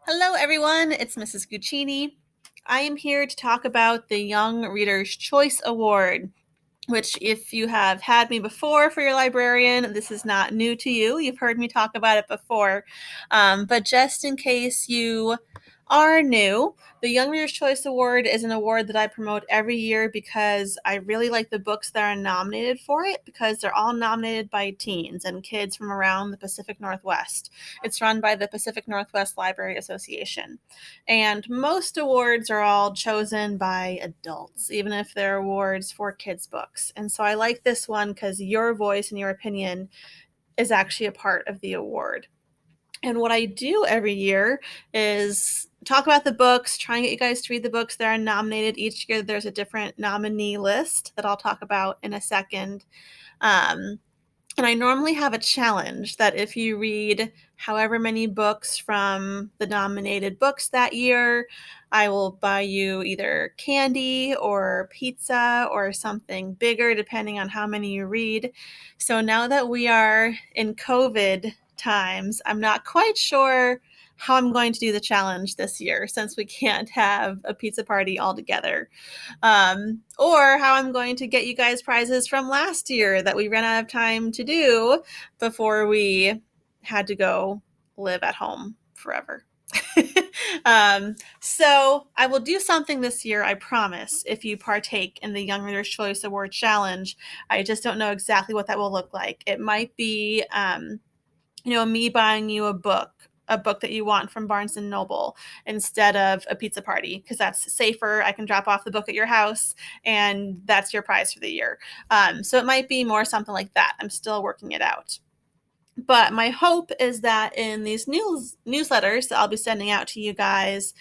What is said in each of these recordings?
Hello, everyone. It's Mrs. Guccini. I am here to talk about the Young Reader's Choice Award, which, if you have had me before for your librarian, this is not new to you. You've heard me talk about it before. But just in case you are new, the Young Reader's Choice Award is an award that I promote every year because I really like the books that are nominated for it, because they're all nominated by teens and kids from around the Pacific Northwest. It's run by the Pacific Northwest Library Association. And most awards are all chosen by adults, even if they're awards for kids' books. And so I like this one because your voice and your opinion is actually a part of the award. And what I do every year is talk about the books, try and get you guys to read the books that are nominated. Each year there's a different nominee list that I'll talk about in a second. And I normally have a challenge that if you read however many books from the nominated books that year, I will buy you either candy or pizza or something bigger, depending on how many you read. So now that we are in COVID times, I'm not quite sure how I'm going to do the challenge this year since we can't have a pizza party all together. Or how I'm going to get you guys prizes from last year that we ran out of time to do before we had to go live at home forever. So I will do something this year, I promise, if you partake in the Young Reader's Choice Award Challenge. I just don't know exactly what that will look like. It might be, me buying you a book that you want from Barnes & Noble instead of a pizza party, because that's safer. I can drop off the book at your house, and that's your prize for the year. So it might be more something like that. I'm still working it out. But my hope is that in these newsletters that I'll be sending out to you guys,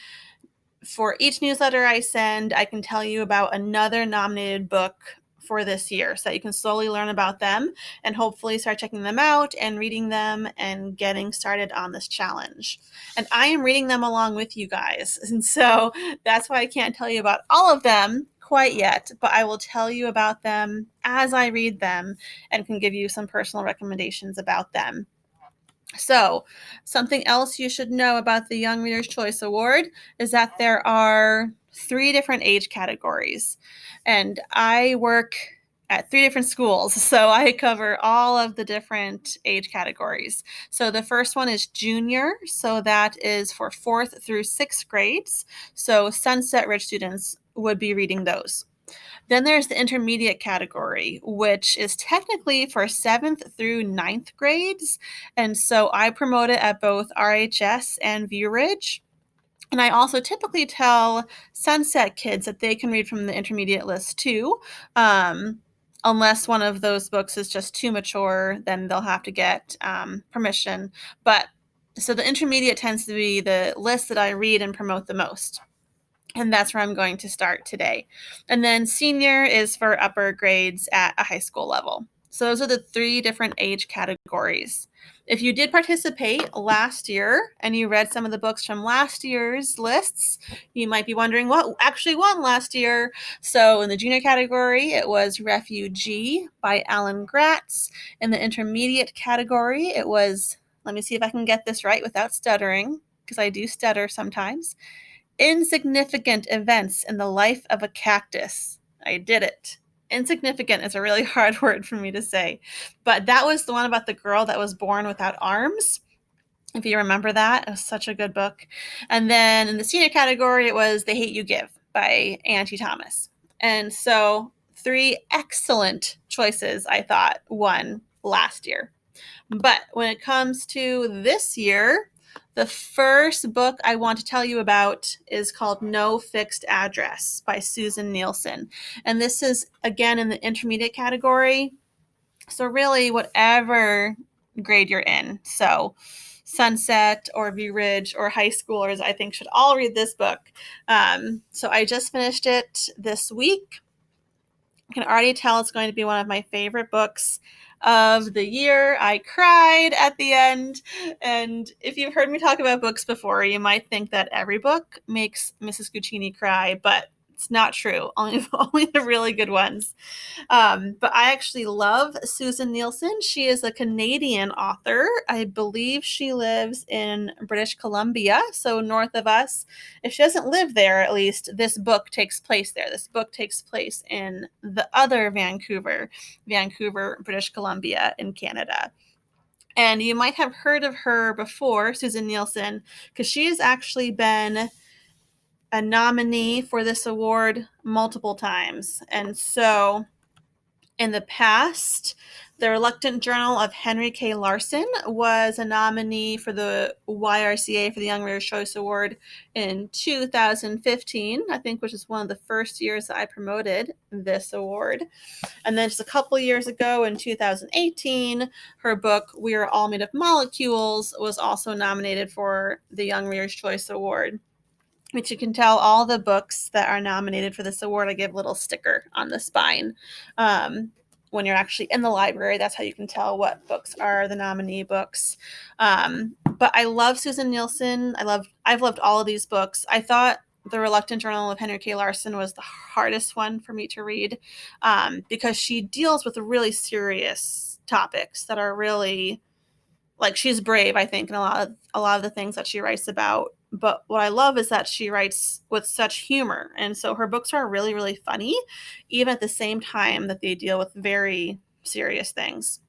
for each newsletter I send, I can tell you about another nominated book for this year so that you can slowly learn about them and hopefully start checking them out and reading them and getting started on this challenge. And I am reading them along with you guys. And so that's why I can't tell you about all of them quite yet, but I will tell you about them as I read them and can give you some personal recommendations about them. So, something else you should know about the Young Reader's Choice Award is that there are 3 different age categories, and I work at 3 different schools, so I cover all of the different age categories. So the first one is junior, so that is for 4th through 6th grades. So Sunset Ridge students would be reading those. Then there's the intermediate category, which is technically for 7th through 9th grades. And so I promote it at both RHS and View Ridge. And I also typically tell Sunset kids that they can read from the intermediate list too. Unless one of those books is just too mature, then they'll have to get permission. But so the intermediate tends to be the list that I read and promote the most. And that's where I'm going to start today. And then senior is for upper grades at a high school level. So those are the 3 different age categories. If you did participate last year and you read some of the books from last year's lists, you might be wondering what actually won last year. So in the junior category, it was Refugee by Alan Gratz. In the intermediate category, it was, let me see if I can get this right without stuttering, because I do stutter sometimes, Insignificant Events in the Life of a Cactus. I did it. Insignificant is a really hard word for me to say, but that was the one about the girl that was born without arms. If you remember that, it was such a good book. And then in the senior category, it was They Hate You Give by Auntie Thomas. And so 3 excellent choices, I thought, won last year. But when it comes to this year, the first book I want to tell you about is called No Fixed Address by Susin Nielsen. And this is, again, in the intermediate category. So really, whatever grade you're in. So Sunset or View Ridge or high schoolers, I think, should all read this book. So I just finished it this week. I can already tell it's going to be one of my favorite books of the year. I cried at the end. And if you've heard me talk about books before, you might think that every book makes Mrs. Guccini cry, but It's not true. Only the really good ones. But I actually love Susin Nielsen. She is a Canadian author. I believe she lives in British Columbia, so north of us. If she doesn't live there, at least this book takes place there. This book takes place in the other Vancouver, British Columbia in Canada. And you might have heard of her before, Susin Nielsen, because she has actually been a nominee for this award multiple times. And so in the past, the Reluctant Journal of Henry K. Larson was a nominee for the YRCA for the Young Reader's Choice Award in 2015, I think, which is one of the first years that I promoted this award. And then just a couple years ago in 2018, her book, We Are All Made of Molecules, was also nominated for the Young Reader's Choice Award. Which you can tell all the books that are nominated for this award, I give a little sticker on the spine. When you're actually in the library, that's how you can tell what books are the nominee books. But I love Susin Nielsen. I've loved all of these books. I thought The Reluctant Journal of Henry K. Larson was the hardest one for me to read because she deals with really serious topics that are really, like, she's brave, I think, in a lot of the things that she writes about. But what I love is that she writes with such humor. And so her books are really, really funny, even at the same time that they deal with very serious things.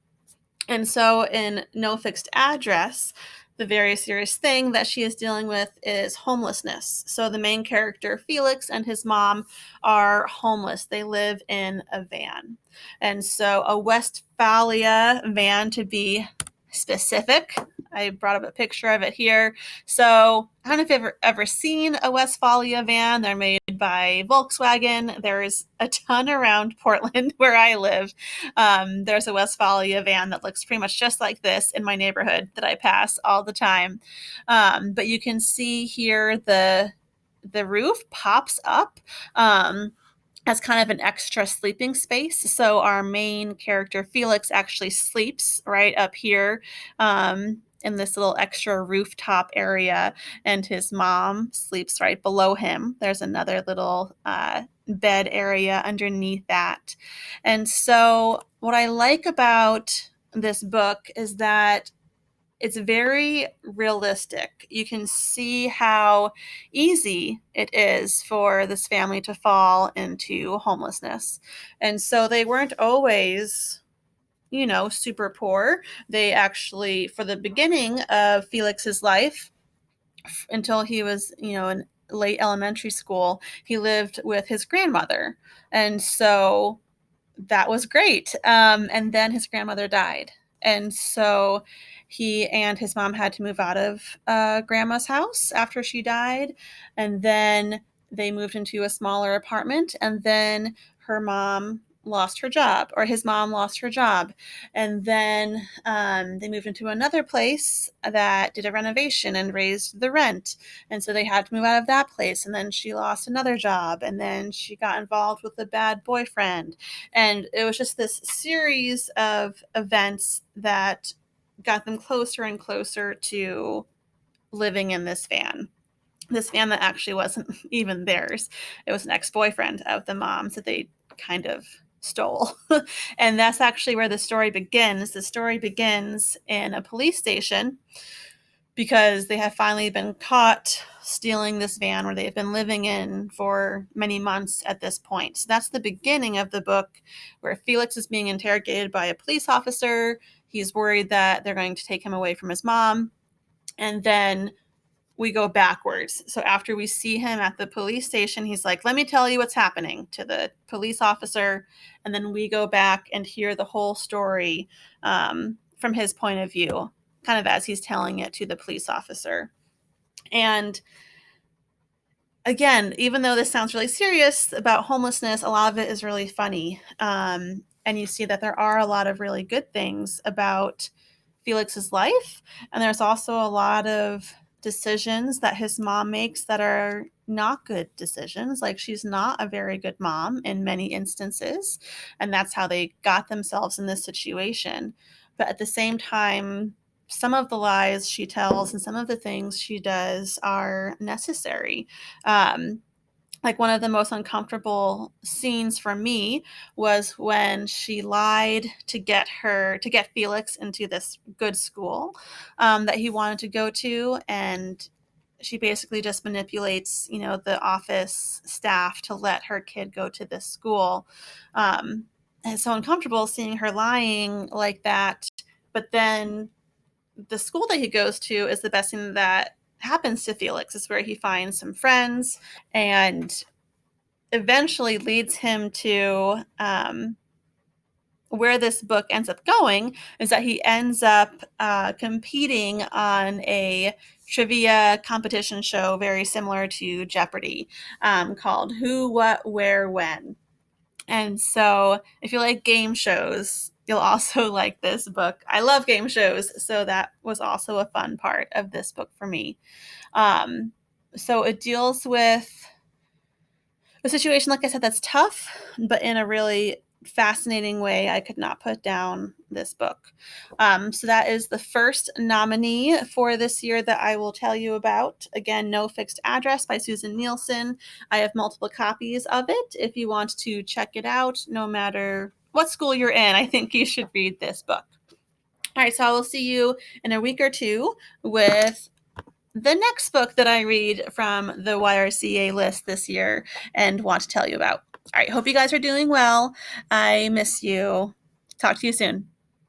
And so in No Fixed Address, the very serious thing that she is dealing with is homelessness. So the main character, Felix, and his mom are homeless. They live in a van. And so a Westphalia van, to be specific. I brought up a picture of it here. So I don't know if you've ever seen a Westphalia van. They're made by Volkswagen. There's a ton around Portland where I live. There's a Westphalia van that looks pretty much just like this in my neighborhood that I pass all the time. But you can see here the roof pops up. As kind of an extra sleeping space. So our main character, Felix, actually sleeps right up here in this little extra rooftop area, and his mom sleeps right below him. There's another little bed area underneath that. And so what I like about this book is that it's very realistic. You can see how easy it is for this family to fall into homelessness. And so they weren't always, super poor. They actually, for the beginning of Felix's life, until he was, in late elementary school, he lived with his grandmother. And so that was great. And then his grandmother died. And so he and his mom had to move out of grandma's house after she died. And then they moved into a smaller apartment. And then her mom lost her job, or his mom lost her job. And then they moved into another place that did a renovation and raised the rent. And so they had to move out of that place. And then she lost another job. And then she got involved with a bad boyfriend. And it was just this series of events that got them closer and closer to living in this van. This van that actually wasn't even theirs. It was an ex-boyfriend of the mom's that they kind of stole. And that's actually where the story begins. The story begins in a police station because they have finally been caught stealing this van where they've been living in for many months at this point. So that's the beginning of the book, where Felix is being interrogated by a police officer. He's worried that they're going to take him away from his mom. And then we go backwards. So after we see him at the police station, he's like, let me tell you what's happening, to the police officer. And then we go back and hear the whole story from his point of view, kind of as he's telling it to the police officer. And again, even though this sounds really serious about homelessness, a lot of it is really funny. And you see that there are a lot of really good things about Felix's life. And there's also a lot of decisions that his mom makes that are not good decisions. Like, she's not a very good mom in many instances. And that's how they got themselves in this situation. But at the same time, some of the lies she tells and some of the things she does are necessary. like one of the most uncomfortable scenes for me was when she lied to get Felix into this good school that he wanted to go to, and she basically just manipulates, the office staff to let her kid go to this school. And it's so uncomfortable seeing her lying like that. But then the school that he goes to is the best thing that happens to Felix. It's where he finds some friends and eventually leads him to where this book ends up going is that he ends up competing on a trivia competition show very similar to Jeopardy, called Who, What, Where, When. And so if you like game shows, you'll also like this book. I love game shows, so that was also a fun part of this book for me. So it deals with a situation, like I said, that's tough, but in a really fascinating way. I could not put down this book. So that is the first nominee for this year that I will tell you about. Again, No Fixed Address by Susin Nielsen. I have multiple copies of it. If you want to check it out, no matter what school you're in, I think you should read this book. All right, so I will see you in a week or two with the next book that I read from the YRCA list this year and want to tell you about. All right, hope you guys are doing well. I miss you. Talk to you soon.